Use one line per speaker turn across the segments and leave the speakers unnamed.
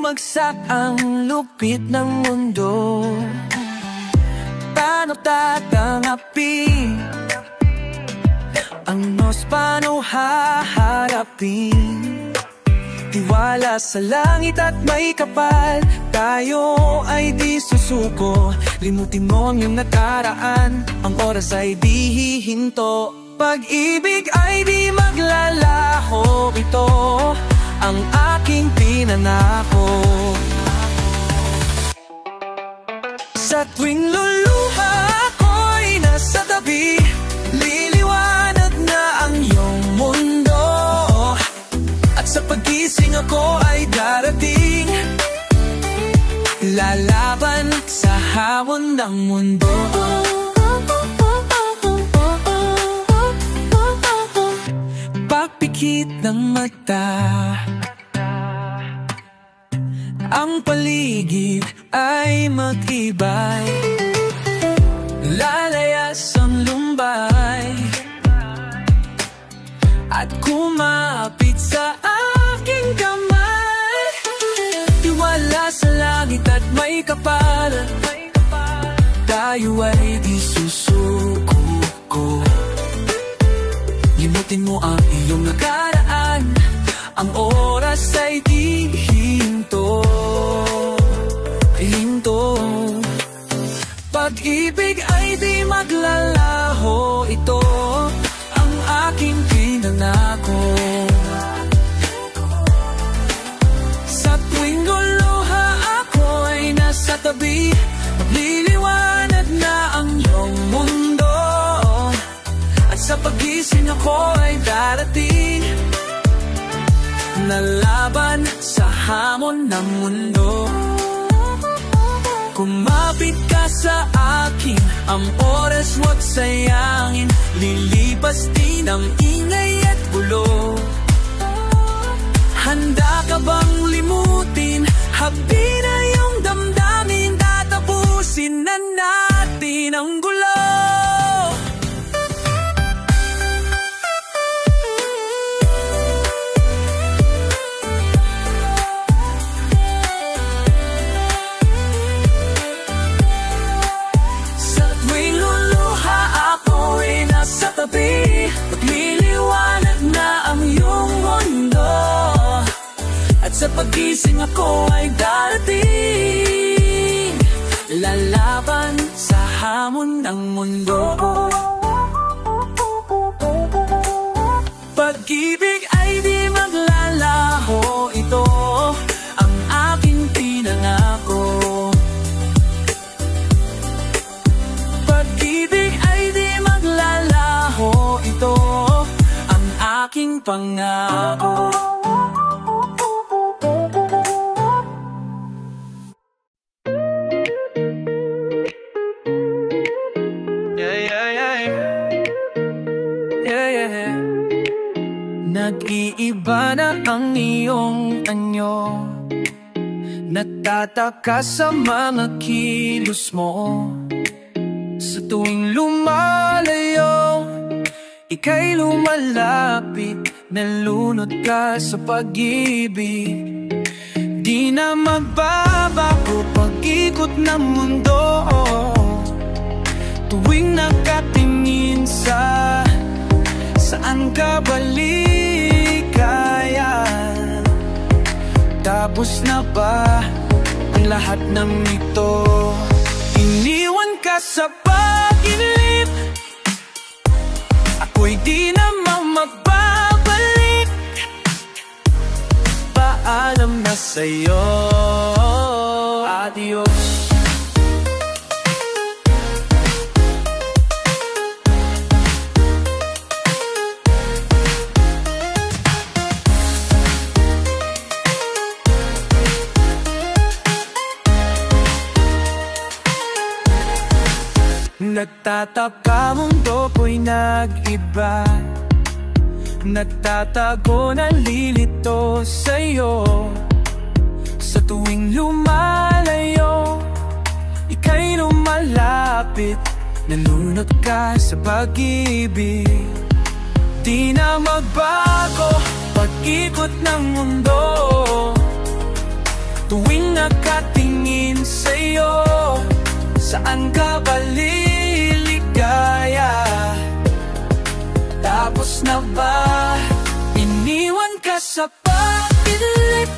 bumagsak ang lupit ng mundo, paano tatangapin? Ang Diyos paano haharapin? Tiwala sa langit at may kapal, tayo ay di susuko. Limutin mo ang iyong nakaraan, ang oras ay di hihinto. Pag-ibig ay di maglalaho, ito ang aking pinanako. Sa tuwing luluha ako'y nasa tabi, liliwanag na ang iyong mundo. At sa pagising ako ay darating, lalaban sa hamon ng mundo. Pagpikit ng mata, ang paligid ay mag-ibay, lalayas ang lumbay at kumapit sa aking kamay. Tiwala sa langit at may kapal, tayo ay di susuko. Limutin mo ang iyong nakaraan, ang oras ay di hinto. Pag-ibig ay di maglalaho, ito ang aking pinanako. Sa tuwing luluha ako ay nasa tabi, magliliwanag na ang iyong mundo. At sa pagising ako ay darating, nalaban sa hamon ng mundo. Kumapit ka sa akin, ang oras huwag sayangin, lilipas din ang ingay at gulo. Handa ka bang limutin, habi na yung damdamin, tatapusin na natin ang gulo. Magliliwanag na ang iyong mundo, at sa pagising ako ay darating, lalaban sa hamon ng mundo. Pag-ibig ay di maglalaho, ito ang aking pinangako. Pag-ibig ay di maglalaho, ito ang aking pangako. Nag-iiba na ang iyong anyo, nagtataka sa mga kilos mo. Sa tuwing lumalayo, ika'y lumalapit, nalunod ka sa pag-ibig. Di na magbabago pag-ikot ng mundo, tuwing nakatingin sa saan ka balikayan. Tapos na ba ang lahat ng ito? Iniwan ka sa pag-inip, ako'y di naman magbabalik. Paalam na sa'yo, adios. Nagtataka mundo ko'y nag-iba, nagtatago nalilito sa'yo. Sa tuwing lumalayo, ika'y lumalapit, nalunod ka sa pag-ibig. Di na magbago pag-ikot ng mundo, tuwing sa'yo, saan ka ba liligaya? Tapos na ba? Iniwan ka sa pagilip,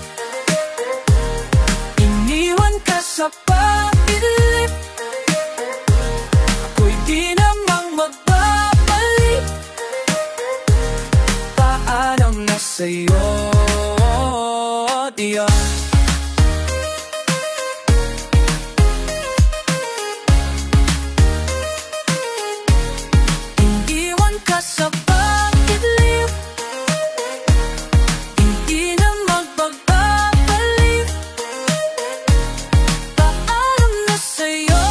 iniwan ka sa pagilip. Ako'y di namang magbabalik. Paalam na sa'yo, Diyan. Iniwan ka sa pagilip, hindi na magbabalik. Paalam na sa'yo,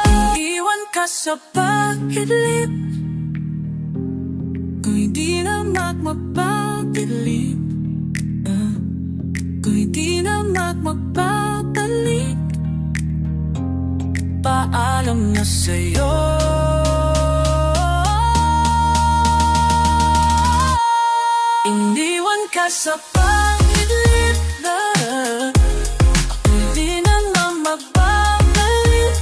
iniwan ka sa pagilip, kung hindi na magpapagilip, kung hindi na magpapabalik. Paalam na sa'yo. Iniwan ka sa pagilip, hindi na magbabalik,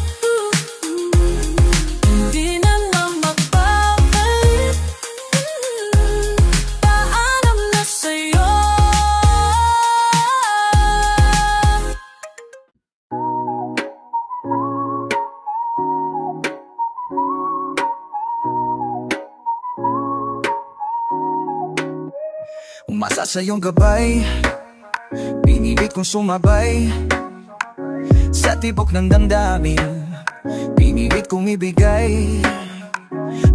hindi na magbabalik. Paalam na sa'yo. Umasa sa iyong gabay, pinilit kong sumabay sa tibok ng damdamin, pinilit kong ibigay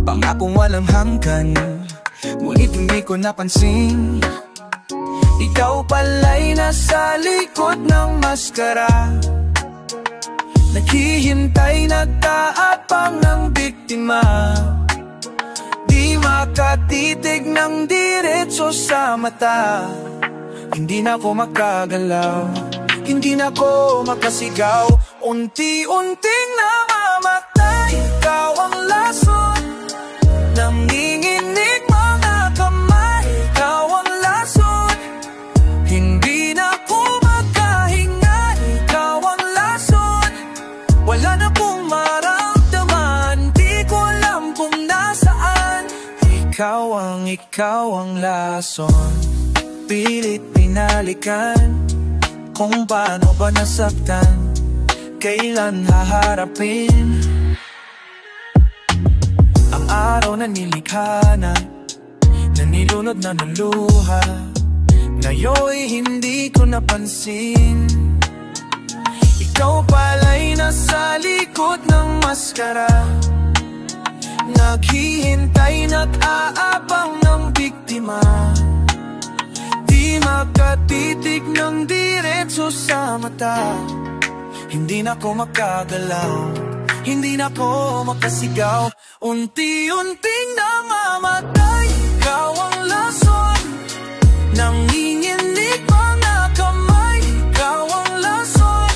pangakong walang hanggan, ngunit hindi ko napansin ikaw pala'y nasa likod ng maskara, naghihintay, nagtaapang ng biktima, di makatitig ng diretso sa mata. Hindi na ako makagalaw, hindi na ako makasigaw, unti-unting namamatay. Ikaw ang lason, nanginginig mga kamay. Ikaw ang lason, hindi na ako makahinga. Ikaw ang lason, wala na akong maramdaman, di ko alam kung nasaan. Ikaw ang lason, pilit pinalikan kung paano ba nasaktan, kailan haharapin ang araw na nilikha na, nilunod na ng luha, ngayon'y hindi ko napansin. Ikaw pala'y nasa likod ng maskara, naghihintay, nag-aabang ng biktima, di makatitig ng diretso sa mata. Hindi na ako makagalaw, hindi na ako makasigaw, unti-unting namamatay. Ikaw ang lason, nanginginig mga kamay. Ikaw ang lason,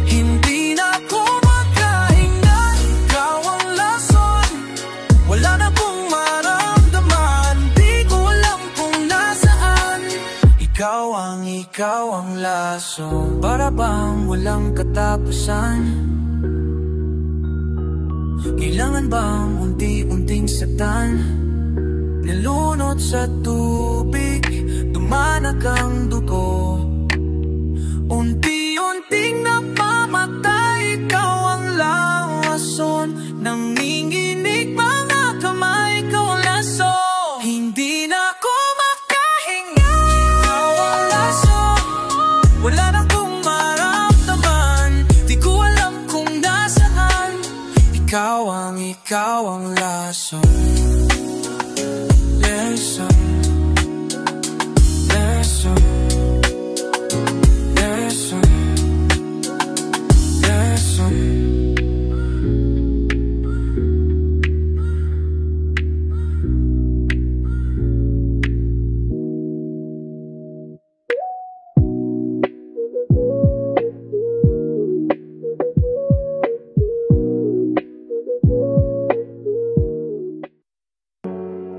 hindi na ako makahinga. Ikaw ang lason, wala na akong maramdaman, di ko alam kung nasaan. Ikaw ang lason, para bang walang katapusan. Kailangan bang unti-unting saktan, nilunod sa tubig, dumanak ang dugo, unti-unting napamatay. Ikaw ang lason, nanginginig mga kamay. Ikaw ang lason, hindi na ako makahinga. Ikaw ang lason, wala na akong maramdaman, di ko alam kung nasaan. Ikaw ang lason, lesson, lesson, lesson, lesson.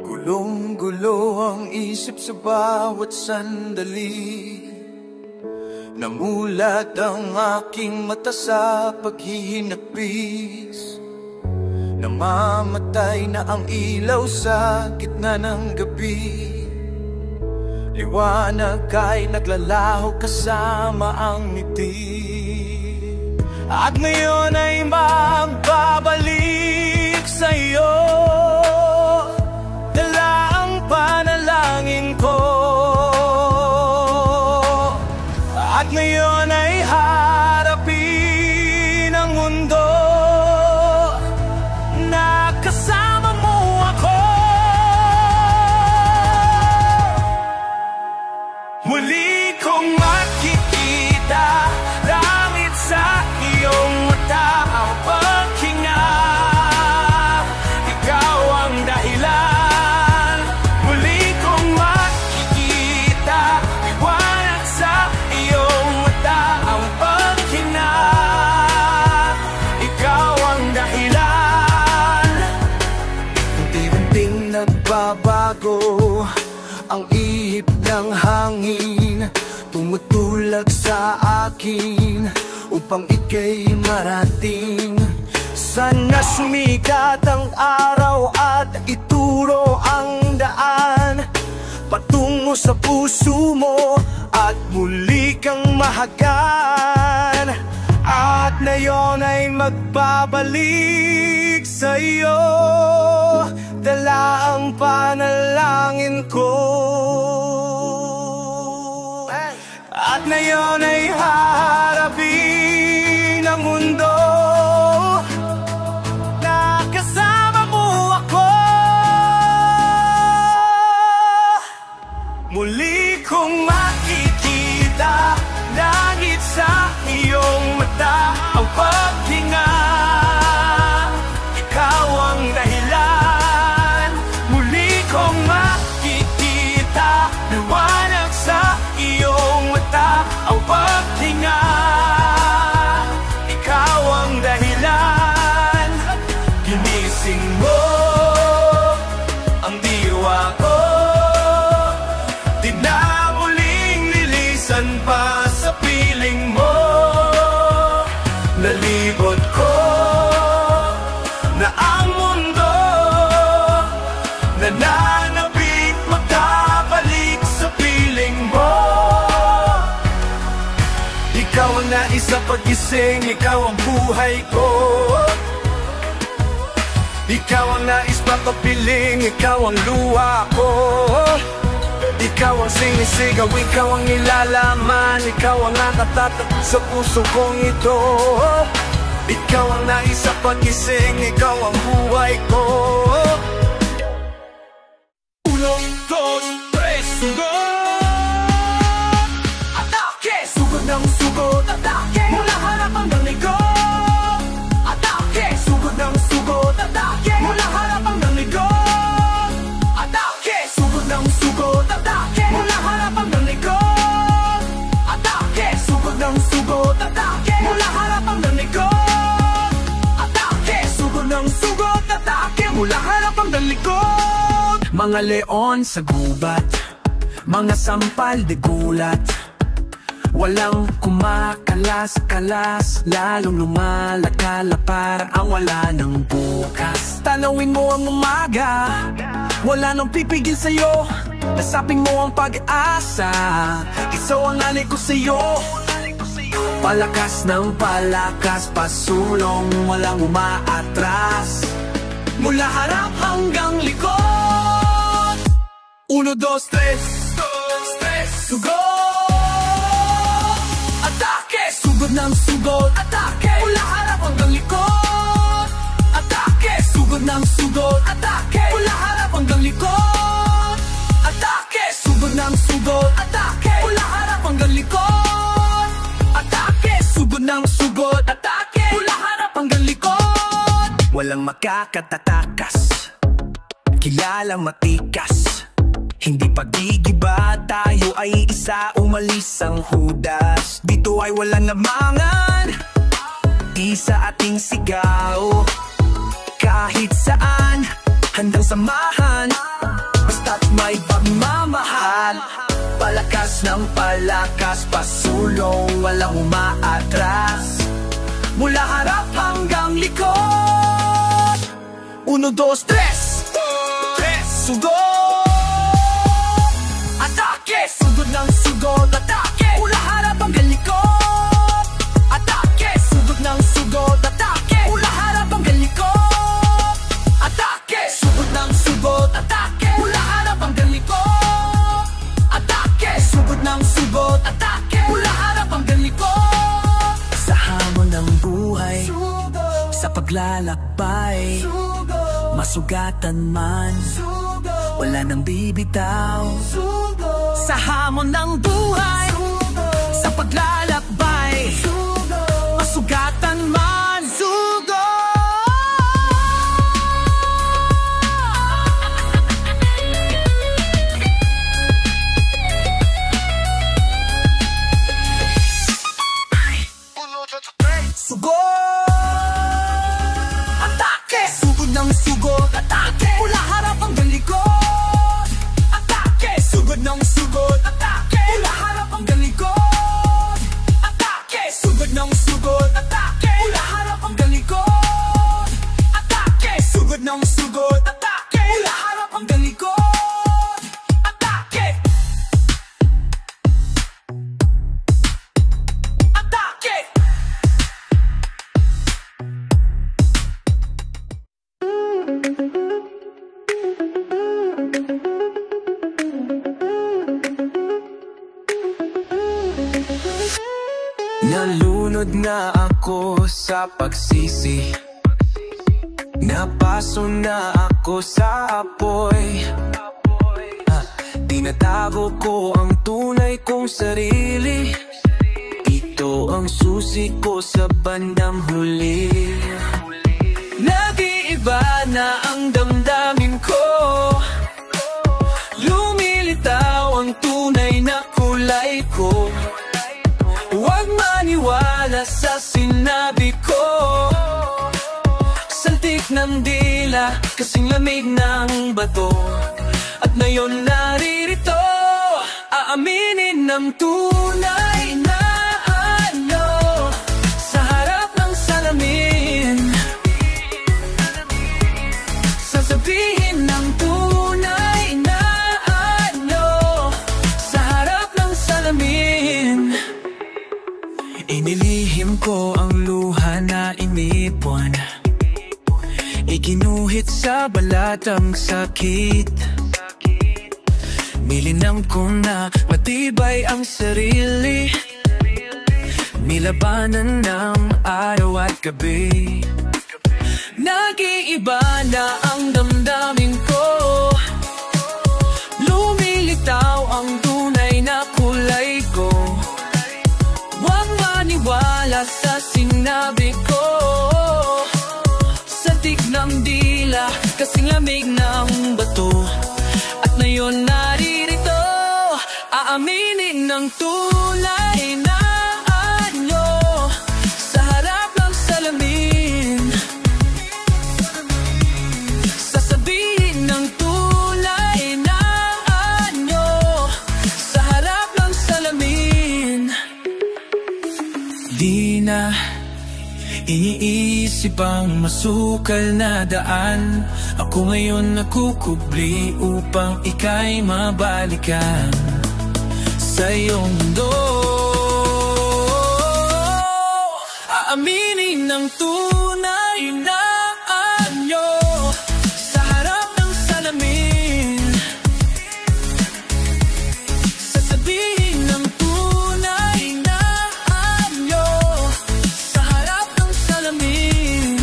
Gulong-gulo ang isip sa bawat sandali, Namulat ang aking mata sa paghihinapis. Namamatay na ang ilaw sa gitna ng gabi. Liwanag ay naglalaho kasama ang ngiti. At ngayon ay magbabalik sa'yo, dala ang panalangin ko. At ngayon ay harapin ang mundo na kasama mo ako. Muli kong makikita langit sa iyong mata, ang paghinga, ikaw ang dahilan. Muli kong makikita liwanag sa iyong mata, ang paghinga, ikaw ang dahilan. Unti-unting nagbabago ang ihip ng hangin, tumutulak sa akin upang ika'y marating. Sana sumikat ang araw at ituro ang daan patungo sa puso mo at muli kang mahagan. At ngayon ay magbabalik sa'yo, dala ang panalangin ko. At ngayon ay haharapin ang mundo na kasama mo ako. Muli kong makikita langit sa iyong mata, ang paghinga, ikaw ang dahilan. Muli kong makikita liwanag sa iyong mata, ang paghinga, ikaw ang dahilan. Ginising mo ang diwa ko, di na muling lilisan pa sa piling mo. Nalibot ko na ang mundo, nananabik magkabalik sa piling mo. Ikaw ang nais sa paggising, ikaw ang buhay ko. Ikaw ang nais pagkapiling, ikaw ang luha ko. Ikaw ang sinisigaw, ikaw ang ilalaman, ikaw ang nakatatak sa puso kong ito. Ikaw ang nais sa paggising, ikaw ang buhay ko. 1, 2, 3, sugod! Atake! Sugod ng sugod, atake! Mula harap hanggang likod. Atake! Sugod ng sugod, atake! Mula harap hanggang likod. Atake! Sugod ng sugod, atake! Mula harap hanggang likod. Atake! Sugod ng sugod, atake! Mula harap hanggang likod. Atake! Sugod ng sugod, atake! Mula harap hanggang likod. Mga leon sa gubat, mga sampal de gulat, walang kumakalas-kalas, lalong lumalakala para ang wala ng bukas. Tanawin mo ang umaga, wala nang pipigil sa'yo, nasaping mo ang pag-asa, isaw ang alay ko sa'yo. Palakas ng palakas, pasulong, walang umaatras, mula harap hanggang likod. 1, 2, 3, sugod! Atake! Sugod ng sugod, atake! Mula harap hanggang likod. Atake! Sugod ng sugod, atake! Mula harap hanggang likod. Atake! Sugod ng sugod, atake! Mula harap hanggang likod. Atake! Sugod ng sugod, atake! Mula harap hanggang likod. Walang makakatatakas, kilalang matikas, hindi pagigiba, tayo ay isa, umalis ang Judas. Dito ay walang namangan, isa ating sigaw. Kahit saan, handang samahan, basta't may pagmamahal. Palakas ng palakas, pasulong go, walang umaatras. Mula harap hanggang likod. 1, 2, 3 sugod. Atake, sugod ng sugod. Atake, mula harap hanggang likod. Atake, sugod ng sugod. Atake, mula harap hanggang likod. Atake, sugod ng sugod. Atake, mula harap hanggang likod. Atake, sugod ng sugod. Atake, mula harap hanggang likod. Sa hamon ng buhay, sa paglalakbay, masugatan man, wala nang bibitaw. Sa hamon ng buhay, sa paglalakbay, masugatan man, sugo. Sugo. Atake, sugod ng sugod. Atake, mula harap hanggang likod. Atake, sugod ng sugod. Atake, mula harap hanggang likod. Atake, sugod ng sugod. Atake, mula harap hanggang likod. Atake, sugod ng sugod. Atake, mula harap hanggang likod. Atake. Atake. Nalunod na ako sa pagsisi, napaso na ako sa apoy. Tinatago ko ang tunay kong sarili. Ito ang susi ko sa bandang huli. Nag-iiba na ang damdamin ko, lumilitaw ang tunay na kulay ko. Huwag maniwala sa sinabi ko. Santik ng dila, kasing lamig ng bato. At ngayon naririto, aaminin ng tunay na ano. Sa harap ng salamin, sasabihin ng tunay na ano. Sa harap ng salamin, inilihim ko ang luha na inipon, iginuhit sa balatang sakit. Nilinang ko na matibay ang sarili, nilabanan ng araw at gabi. Nag-iiba na ang damdamin ko, lumilitaw ang tunay na kulay ko. Huwag maniwala sa sinabi ko. Santik ng dila, kasing lamig ng bato. At ngayon naririto, aaminin ng tunay na anyo. Sa harap ng salamin, sasabihin ng tunay na anyo. Sa harap ng salamin, di na iniisip ang masukal na daan. Ako ngayon nakukubli upang ika'y mabalikan sa iyong mundo. Aaminin ng tunay na anyo. Sa harap ng salamin, sasabihin ng tunay na anyo. Sa harap ng salamin,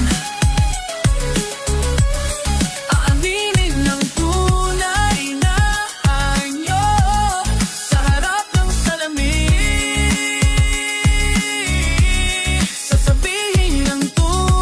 aaminin ng tunay na anyo. Sa harap ng salamin, sasabihin ng tunay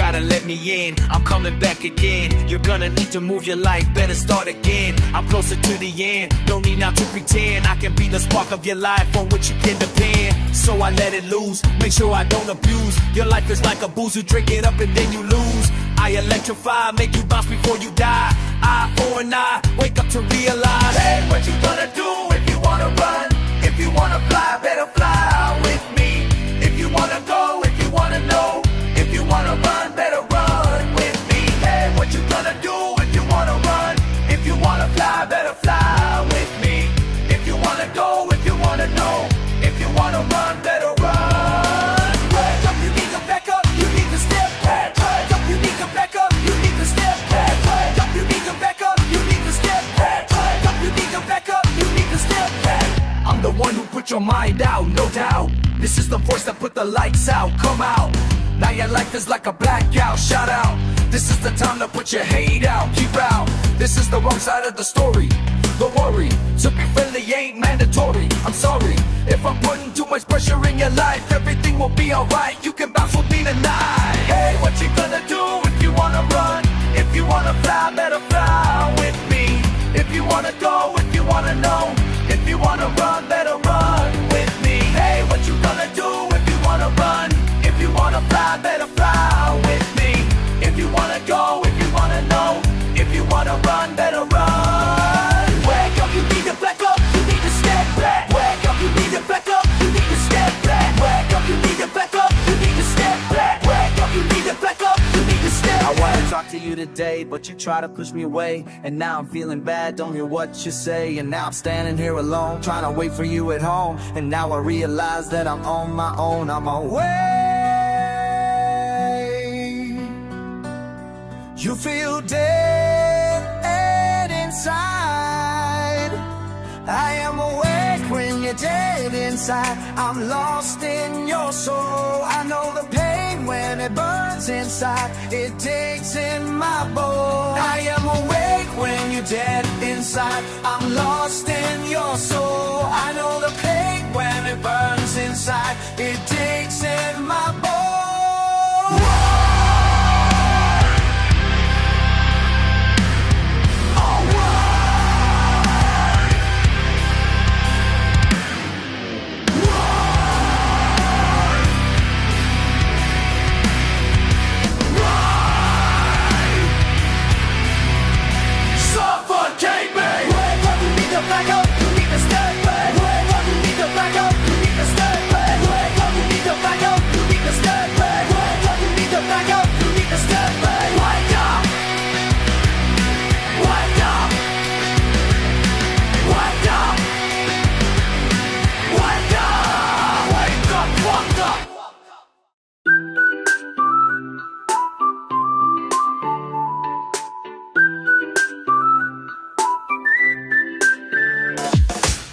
gotta let me in. I'm coming back again. You're gonna need to move your life, better start again. I'm closer to the end, no need now to pretend. I can be the spark of your life on which you can depend. So I let it loose, make sure I don't abuse. Your life is like a booze, you drink it up and then you lose. I electrify, make you bounce before you die. Eye for an eye, wake up to realize, hey, what you gonna do if you wanna run? If you wanna fly, better fly with me. If you wanna go, if you wanna know, if you wanna run, better run with me. Hey, what you gonna do if you wanna run? If you wanna fly, better fly with me. If you wanna go, if you wanna know, if you wanna run, better run. Wake up, you need to back up, you need to step back. Wake up, you need to back up, you need to step back. Wake up, you need to back up, you need to step back. Wake up, you need to back up, you need to step back. I'm the one who put your mind out, no doubt. This is the voice that put the lights out, come out. Now your life is like a blackout, shout out. This is the time to put your hate out, keep out. This is the wrong side of the story. Don't worry, to be friendly ain't mandatory. I'm sorry, if I'm putting too much pressure in your life. Everything will be alright, you can bounce with me tonight. Hey, what you gonna do if you wanna run? If you wanna fly, better fly with me. If you wanna go, if you wanna know, if you wanna run, better run with me. Hey, what you gonna do if you wanna run? If you wanna fly, better fly with me. If you wanna go, if you wanna know, if you wanna run, better run. Wake up, you need to back up, you need to step back. Wake up, you need to back up, you need to step back. Wake up, you need to back up, you need to step back. Wake up, you need to back up, you need to step back. I wanna talk to you today, but you try to push me away. And now I'm feeling bad, don't hear what you say. And now I'm standing here alone, trying to wait for you at home. And now I realize that I'm on my own, I'm away. You feel dead inside. I am awake when you're dead inside. I'm lost in your soul. I know the pain when it burns inside. It takes in my bones. I am awake when you're dead inside. I'm lost in your soul. I know the pain when it burns inside. It takes in my bones. Back up, you need to step back. Wake up, you need to back up, you need to step back. Wake up, you need to back up, you need to step back. Wake up, you need to back up, you need to step back. Wake up, wake up, wake up, wake up, wake up, wake up.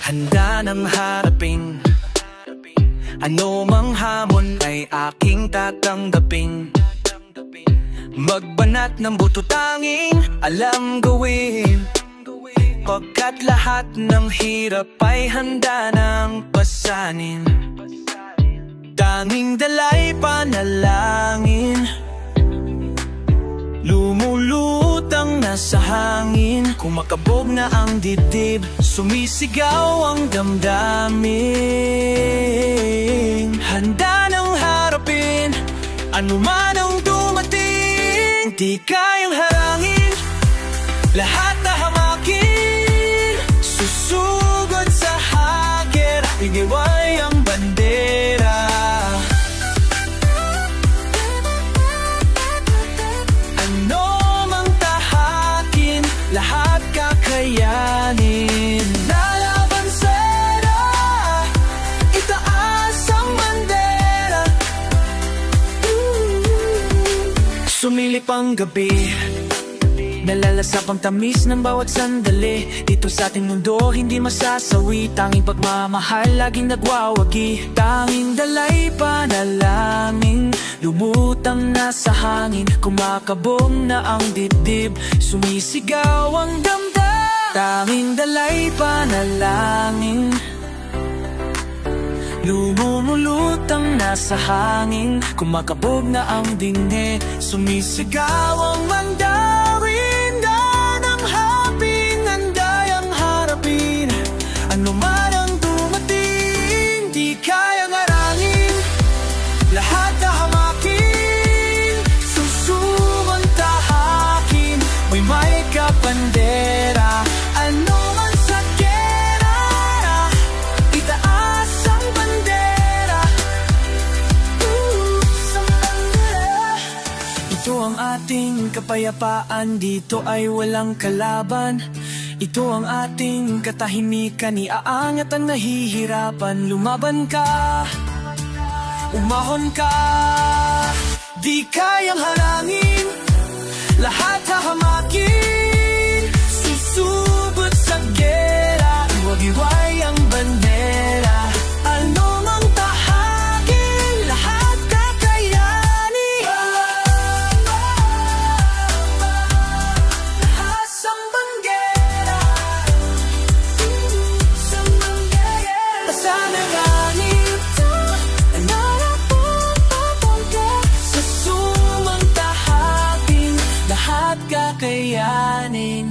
Handa nang harapin ano mang hamon ay aking tatanggapin. Magbanat ng buto tanging alam gawin. Pagkat lahat ng hirap ay handa nang pasanin. Tanging dalay panalangin, lumulutang nasa hangin. Kumakabog na ang dibdib, sumisigaw ang damdamin. Handa nang harapin ano man ang dumating. Di kayang harangin lahat na hamakin. Susugod sa haker, igiway ang bandera. Ano mang tahakin, lahat kakayanin. Lalaban sana, itaas ang bandera. Sumilip ang gabi, nalalasap ang tamis ng bawat sandali. Dito sa ating mundo hindi masasawi. Tanging pagmamahal laging nagwawagi. Tanging dalay panalangin, lumutang na sa hangin. Kumakabog na ang dibdib, sumisigaw ang damdam. Tanging dalay panalangin, Lumulutang nasa hangin, kumakabog na ang dingding, sumisigaw ang mandarin na ng hapin, handay ang harapin ano man ang dumating. Di kayang harangin, lahat na hamakin, susubang tahakin, may kapandera, ano man sa gera, itaas ang bandera, sa bandera. Ito ang ating kapayapaan, dito ay walang kalaban. Ito ang ating katahimikan, iaangat ang nahihirapan. Lumaban ka, umahon ka, di kayang harangin, lahat hahamakin, susubot sa gera, iwag-iway ang bandera, ano mang tahakin, lahat kakayanin. Lahas ang bandera, sa bandera, pasanaganin, sa sumang tahakin, lahat kakayanin.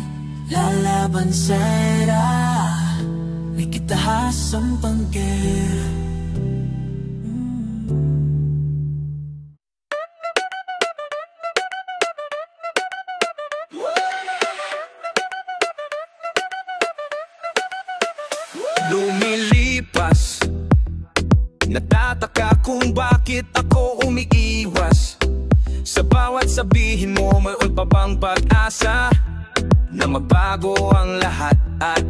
Lalaban sera, may kitahas ang panggera. Lumilipas, natataka kung bakit ako umiiwas. Sa bawat sabihin mo, mayroon pa bang pag-asa na magbago ang lahat? At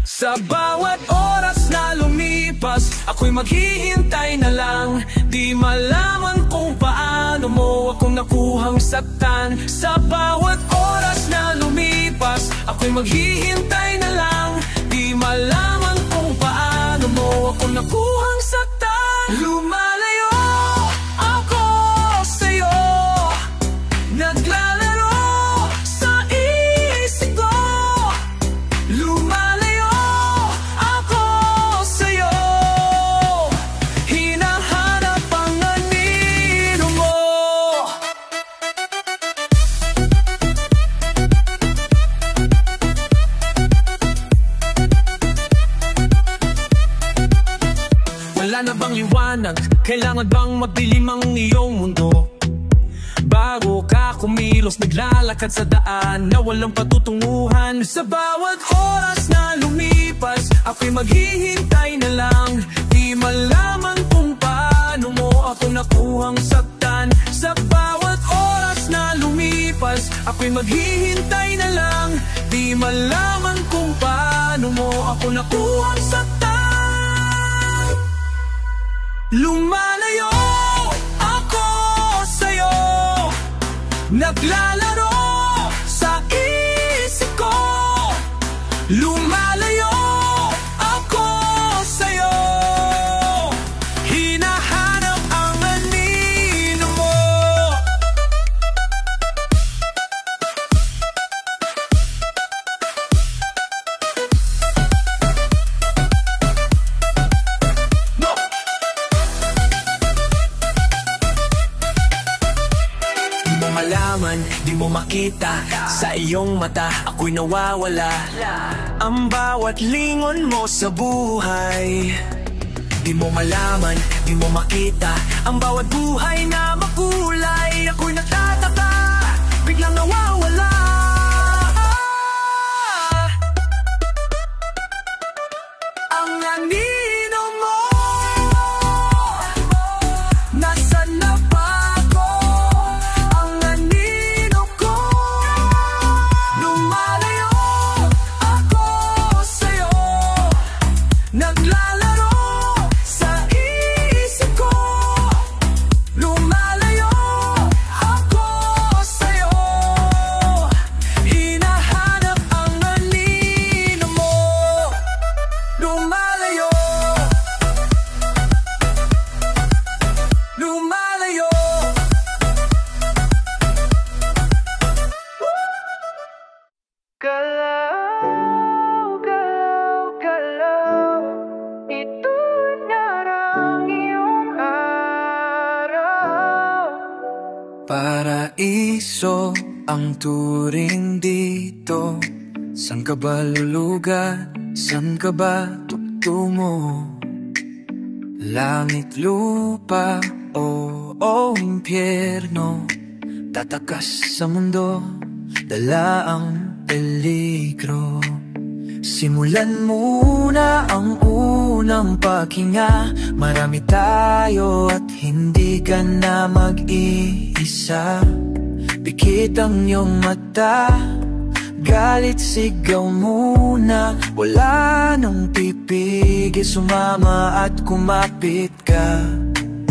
sa bawat oras na lumipas, ako'y maghihintay na lang. Di malaman kung paano mo akong nakuhang saktan. Sa bawat oras na lumipas, ako'y maghihintay na lang. Di malaman kung paano mo akong nakuhang saktan. Lumalayo ako sa'yo, naglalaro sa isip ko. Lumalayo ako sa'yo, hinahanap ang anino mo. Wala na bang liwanag? Kailangan bang madilim ang iyong mundo? Bago ka kumilos, naglalakad sa daan na walang patutunguhan. Sa bawat oras na lumipas, ako'y maghihintay na lang. Di malaman kung paano mo ako nakuhang saktan. Sa bawat oras na lumipas, ako'y maghihintay na lang. Di malaman kung paano mo ako nakuhang saktan. Lumalayo ako sa'yo, naglalaro sa isip ko. Lumalayo ako sa'yo, hinahanap ang anino mo. No! Di mo malaman, di mo makita, sa iyong mata ako'y nawawala. Ang bawat lingon mo sa buhay, di mo malaman, di mo makita, ang bawat buhay na makulay. Ako'y nagtataka, biglang nawawala. Ang anino mo, nasaan na ba ako? Ang anino ko, lumalayo ako sa'yo, naglalaro sa isip ko. Lumalayo Paraiso ang turing dito. San ka ba lulugar? San ka ba tutungo? Langit, lupa o impyerno? Tatakas sa mundo, dala ang peligro. Simulan muna ang unang paghinga. Marami tayo at hindi ka na mag-iisa. Pikit ang iyong mata, galit sigaw muna. Wala nang pipigil, sumama at kumapit ka.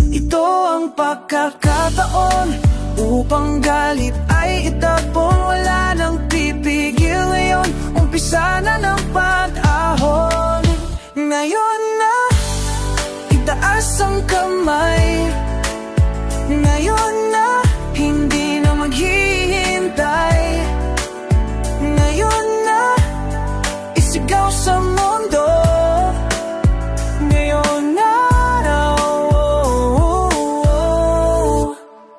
Ito ang pagkakataon upang galit ay itapon. Wala nang pipigil ngayon, umpisa na ng pag-ahon. Ngayon na, itaas ang kamay. Ngayon na, hindi na maghihintay. Ngayon na, isigaw sa mundo. Ngayon na,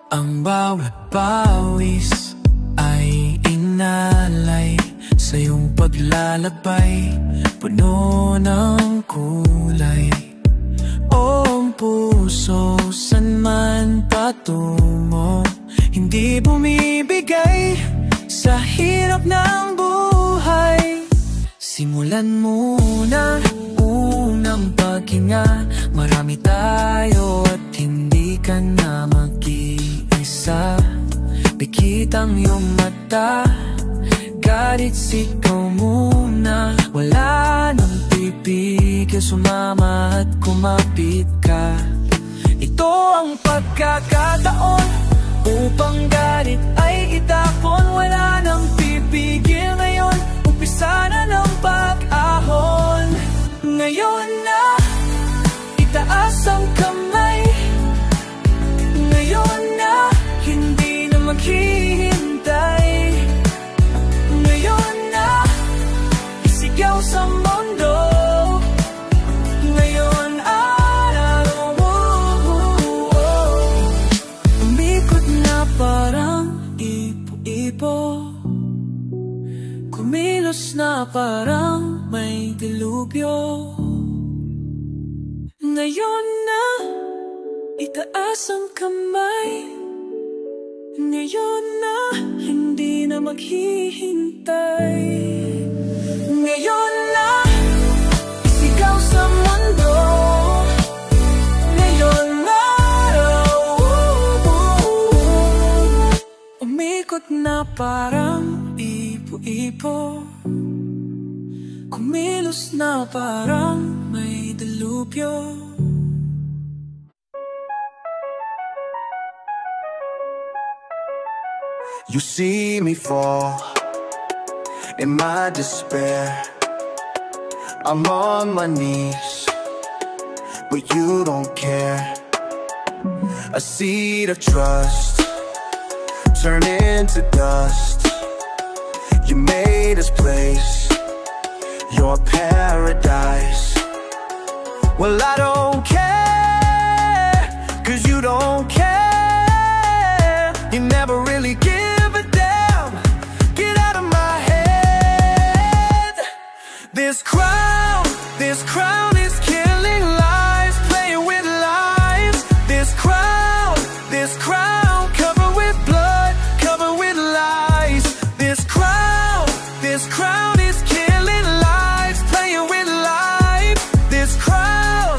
ang bawat pawis ay inalay sa iyong paglalakbay, puno ng kulay. O ang puso san man patungo, hindi bumibigay sa hirap ng buhay. Simulan muna unang paghinga. Marami tayo at hindi ka na mag-iisa. Pikit ang iyong mata, galit sigaw muna. Wala nang pipigil, sumama at kumapit ka. Ito ang pagkakataon upang galit ay itapon. Wala nang pipigil ngayon, umpisa na ng pag-ahon. Ngayon na, itaas ang kamay. Ngayon na, hindi na maghihintay. Ngayon na, isigaw sa mundo. Ngayon araw, umikot na parang ipo-ipo. Kumilos na parang may dilubyo. Ngayon na, itaas ang kamay. Ngayon na, hindi na maghihintay. Ngayon na, isigaw sa mundo. Ngayon na, umikot na parang ipo-ipo. Kumilos na parang may dilubyo.
You see me fall in my despair. I'm on my knees, but you don't care. A seed of trust turn into dust. You made this place your paradise. Well, I don't care, 'cause you don't care. You never really give. This crown is killing lives, playing with lives. This crown covered with blood, covered with lies. This crown is killing lives, playing with life. This crown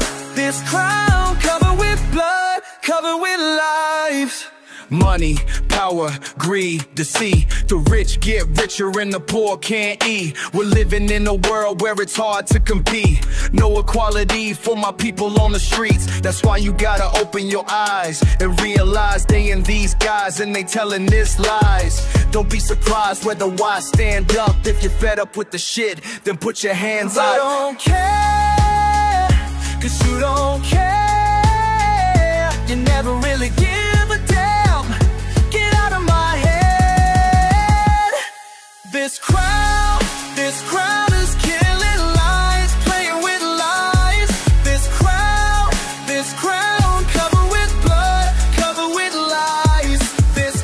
covered with blood, covered with lives.
Money, power, greed, deceit. The rich get richer and the poor can't eat. We're living in a world where it's hard to compete. No equality for my people on the streets. That's why you gotta open your eyes and realize they in these guys and they telling this lies. Don't be surprised whether why stand up. If you're fed up with the shit, then put your hands up.
I don't care, 'cause you don't care. You never really give a damn. Get out of my head. This crown is killing lies, playing with lies. This crown covered with blood, covered with lies. This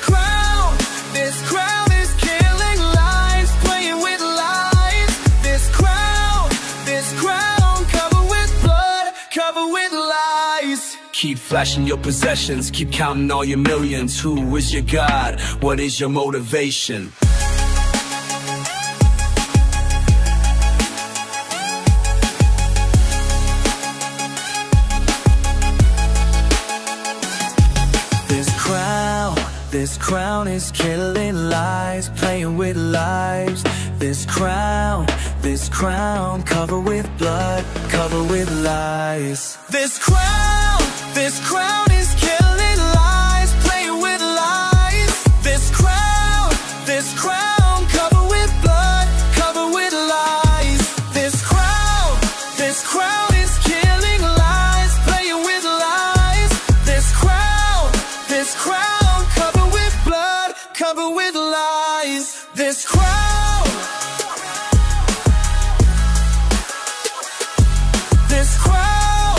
Keep flashing your possessions, keep counting all your millions. Who is your God? What is your motivation?
This crown is killing lies, playing with lives. This crown covered with blood, covered with lies.
This crown is killing lies, playing with lies. This crown covered with blood, covered with lies. This crown is killing lies, playing with lies. This crown covered with blood, covered with lies. This crown, this crown.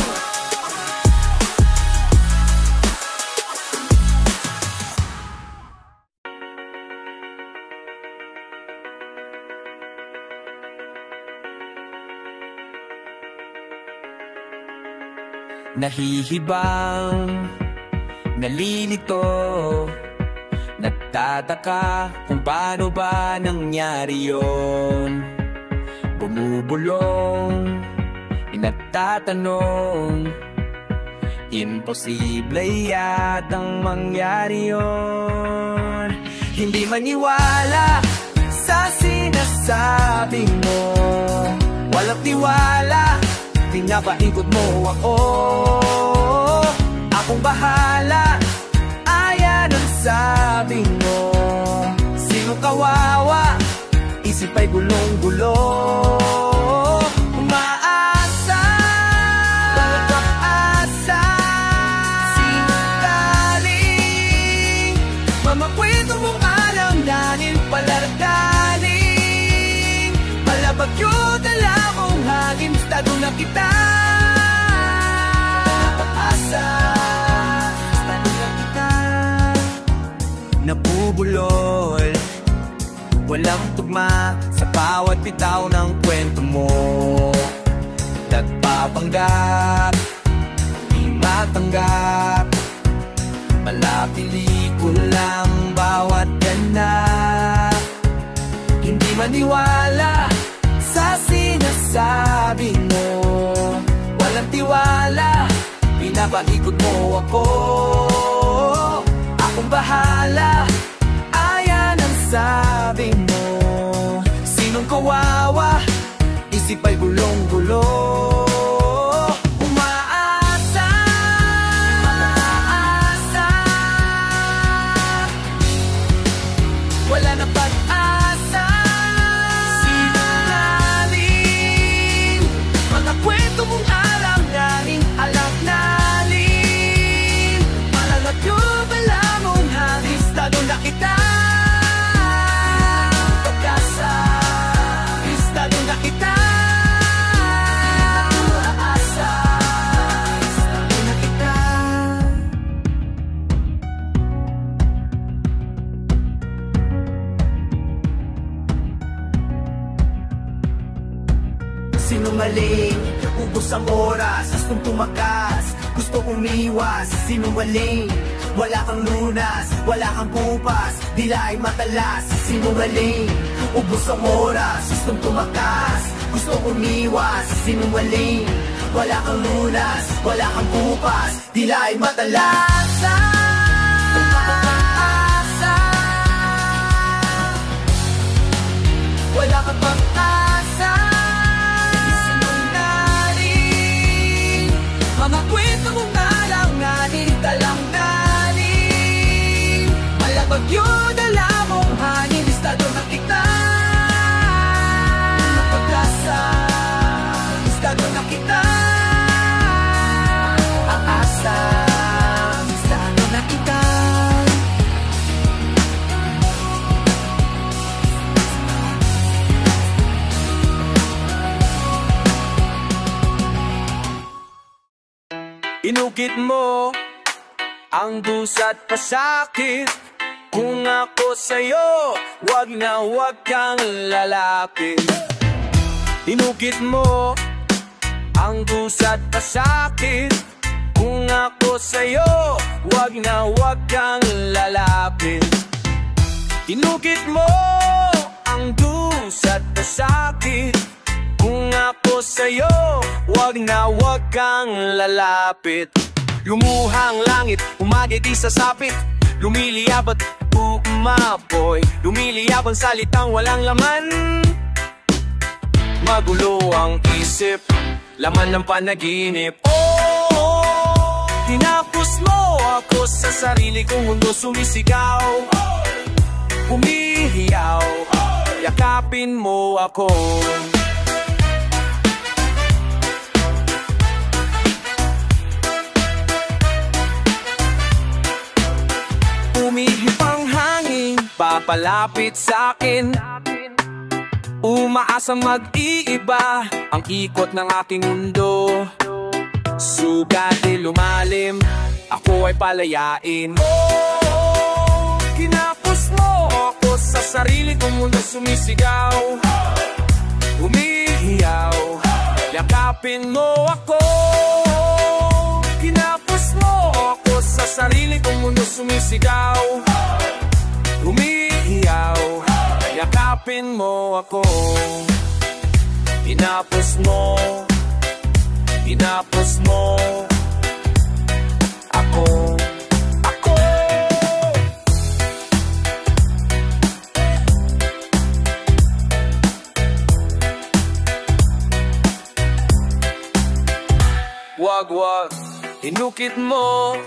Nahihibang, nalilito, nagtataka kung paano ba nangyari yun. Bumubulong, nagtatanong, imposible yatang mangyari yun. Hindi maniwala sa sinasabi mo, walang tiwala, pinapaikot mo ako. Akong bahala, ayan ang sabi mo. Sino kawawa, isip ay gulong-gulo. Umaasa, pag-asa, sinungaling, mamakwento mong alamdanin, palargaling, malabagyo dala mong hangin, estado na kita. Pag-asa, estado na kita. Nabubulol, walang tugma sa bawat bitaw ng kwento mo. Nagpapanggap, di matanggap, malapelikula bawat ganap. Hindi maniwala sa sinasabi mo, walang tiwala, pinapaikot mo ako. Akong bahala, ayan ang sabi mo. Sinong kawawa, isip ay gulong-gulo. Umaasa, umaasa, wala na pag-asa. Sinungaling, mga kwento mong alam-naling, alam-naling, malalagyo bala mong hangin, estado na kita. Pag-asa, estado na kita. Umaasa, estado na kita. Sinungaling, ubos ang oras, gustong tumakas, gusto umiwas. Sinungaling, wala kang lunas, wala kang bupas, dila ay matalas. Sinungaling, ubos ang oras, gustong tumakas, gusto umiwas. Sinungaling, wala kang lunas, wala kang bupas, dila ay matalas. Pag-asa, wala kang pag-asa. Sinungaling, mga kwento mong alanganin, talang-nanin, malabagyo dala mong hangin, estado na kita. Pag-asa, estado na kita. Aasa, estado na kita. Inukit mo ang dusa't pasakit. Kung ako sa'yo, wag na wag kang lalapit. Inukit mo ang dusa't pasakit. Kung ako sa'yo, wag na wag kang lalapit. Inukit mo ang dusat na sakit. Kung ako sa'yo, wag na wag kang lalapit. Lumuhang langit, umagiti sa sapit. Lumiliyab at umapoy. Lumiliyab ang salitang walang laman. Magulo ang isip, laman ng panaginip. Oh, tinapos mo ako sa sarili kong mundo, sumisigaw, umihiyaw, yakapin mo ako. Umihip ang hangin, papalapit sa'kin. Umaasang mag-iiba ang ikot ng aking mundo. Sugat ay lumalim, ako ay palayain. Oh, kinapos mo ako sa sarili kong mundo, sumisigaw, umihiyaw, yakapin mo ako. Kinapos mo ako sa sarili kong mundo, sumisigaw, umihiyaw, yakapin mo ako. Tinapos mo ako, ako. Wag, inukit mo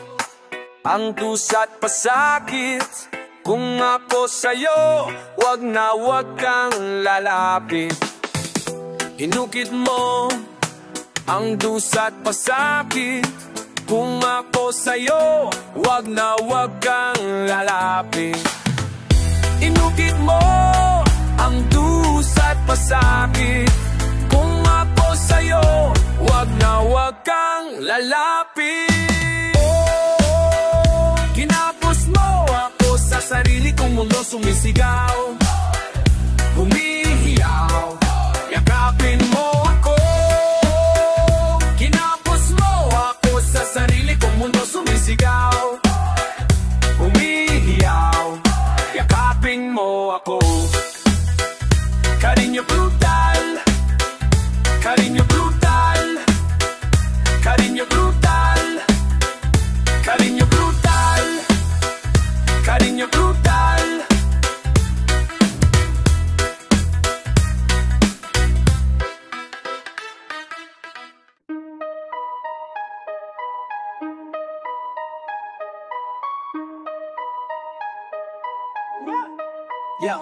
ang dusa't pasakit. Kung ako sa'yo, wag na wag kang lalapit. Inukit mo ang dusa't pasakit. Kung ako sa'yo, wag na wag kang lalapit. Inukit mo ang dusa't pasakit. Kung ako sa'yo, wag na wag kang lalapit. Oh, kinapos mo ako sa sarili kong mundo, sumisigaw, humihiyaw, yakapin mo ako. Kinapos mo ako sa sarili kong mundo, sumisigaw, humihiyaw, yakapin mo ako. Cariño brutal, cariño brutal, cariño brutal, cariño brutal, cariño brutal.
Yeah.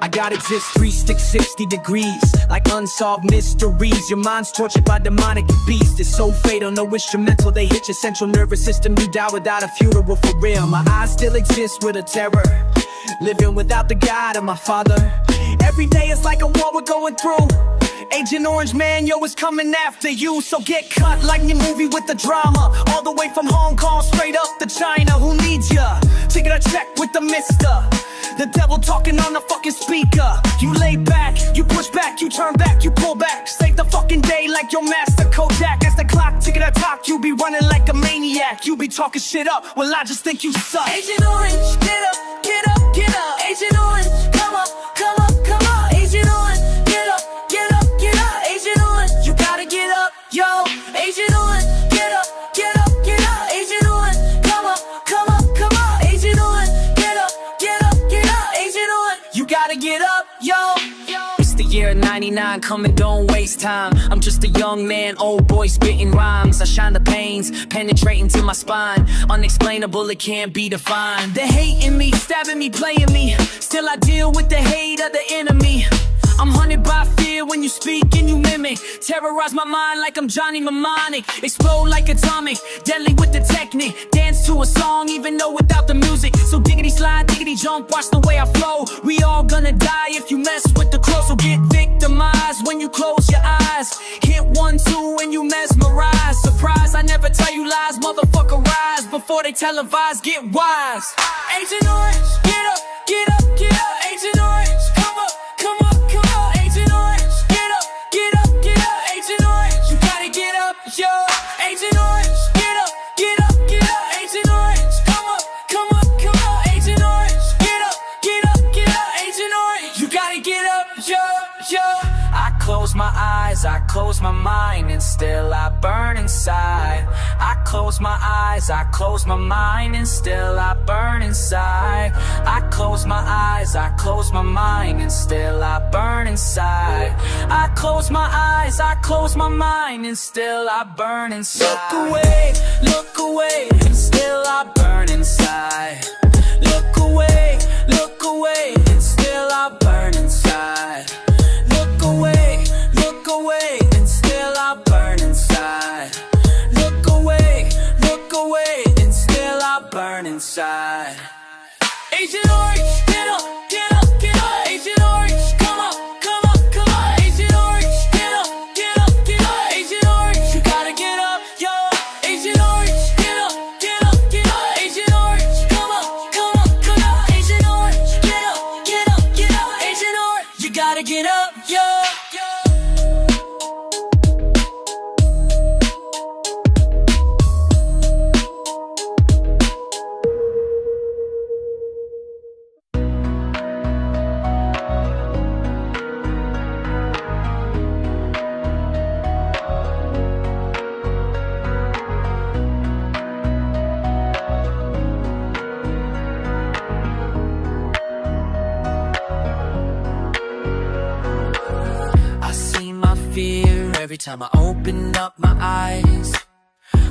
I gotta exist 360 degrees, like unsolved mysteries. Your mind's tortured by demonic beasts. It's so fatal, no instrumental. They hit your central nervous system. You die without a funeral for real. My eyes still exist with a terror, living without the God of my father. Every day it's like a war we're going through. Agent Orange, man, yo, it's coming after you. So get cut like your movie with the drama. All the way from Hong Kong straight up to China. Who needs ya? Taking a check with the mister. The devil talking on the fucking speaker. You lay back, you push back, you turn back, you pull back. Save the fucking day like your master Kodak. As the clock ticking a talk, you be running like a maniac. You be talking shit up, well I just think you suck.
Agent Orange, get up, get up, get up. Agent Orange, come up, come up, come up. Agent Orange, get up, get up, get up. Agent Orange, you gotta get up, yo. Agent Orange, get up, get up, get up. Agent Orange, come up, come up, come up. Agent Orange, get up, get up, get up. Agent Orange, you gotta get up, yo.
It's the year 99, coming, don't waste time. I'm just a young man, old boy spitting rhymes. I shine the pains, penetrating to my spine. Unexplainable, it can't be defined. They're hating me, stabbing me, playing me. Still I deal with the hate of the enemy. I'm haunted by fear when you speak and you mimic. Terrorize my mind like I'm Johnny Mnemonic. Explode like atomic, deadly with the technique. Dance to a song even though without the music. So diggity slide, diggity jump, watch the way I flow. We all gonna die if you mess with the crow. So get victimized when you close your eyes. Hit 1, 2 when you mesmerize. Surprise, I never tell you lies, motherfucker, rise before they televise, get wise.
Agent Orange, get up, get up, get up. Agent Orange, come up, come up, come up. Agent Orange, get up, get up, get up. Agent Orange, you gotta get up, yo. Agent Orange, get up, get
eyes, I close my mind, and still I burn inside. I close my eyes, I close my mind, and still I burn inside. I close my eyes, I close my mind, and still I burn inside. I close my eyes, I close my mind, and still I burn inside. Look away, and still I burn inside. Look away, and still I burn inside. Look away, and still I burn inside. Look away, and still I burn inside. Agent Orange, get up, get up, get up. Agent Orange, come up, come up, come up. Agent Orange, get up, get up, get up. Agent Orange, you gotta get up, yo. Agent Orange, get up, get up, get up. Agent Orange, come up, come up, come up. Agent Orange, get up, get up, get up. Agent Orange, you gotta get up, yo. Every time I open up my eyes,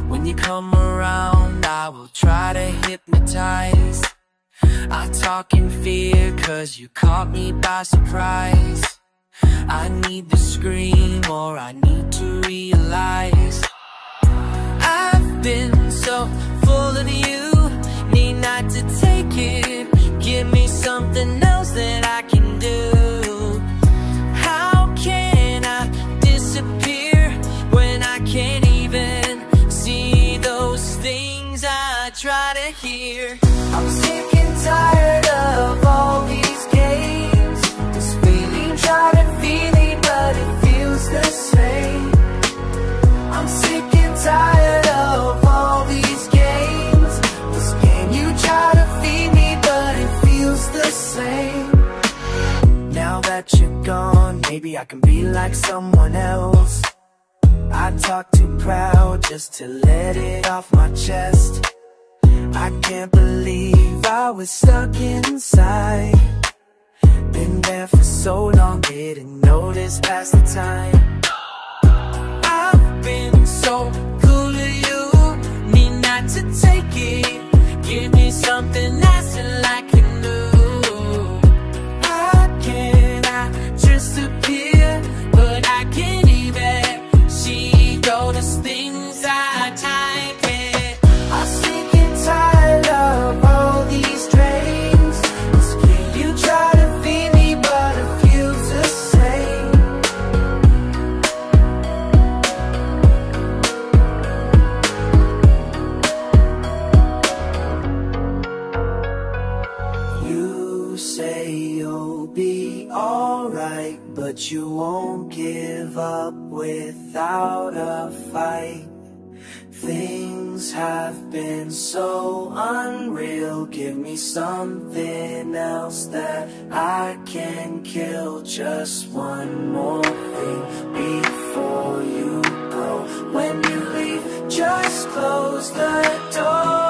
when you come around, I will try to hypnotize. I talk in fear, cause you caught me by surprise. I need to scream, or I need to realize I've been so full of you, need not to take it. Give me something else that I can do. Can't even see those things I try to hear.
I'm sick and tired of all these games. This feeling, try to feel it, but it feels the same. I'm sick and tired of all these games. This game, you try to feed me, but it feels the same.
Now that you're gone, maybe I can be like someone else. I talk too proud just to let it off my chest. I can't believe I was stuck inside. Been there for so long, didn't notice past the time. I've been so cool to you, need not to take it. Give me something else that I can do. How can I just appear, but I can't even see those things I type in.
I'm sick and tired of all these dreams. This game, you try to feed me, but it feels the same.
You say you'll be alright, but you won't give up without a fight. Things have been so unreal. Give me something else that I can kill. Just one more thing before you go. When you leave, just close the door.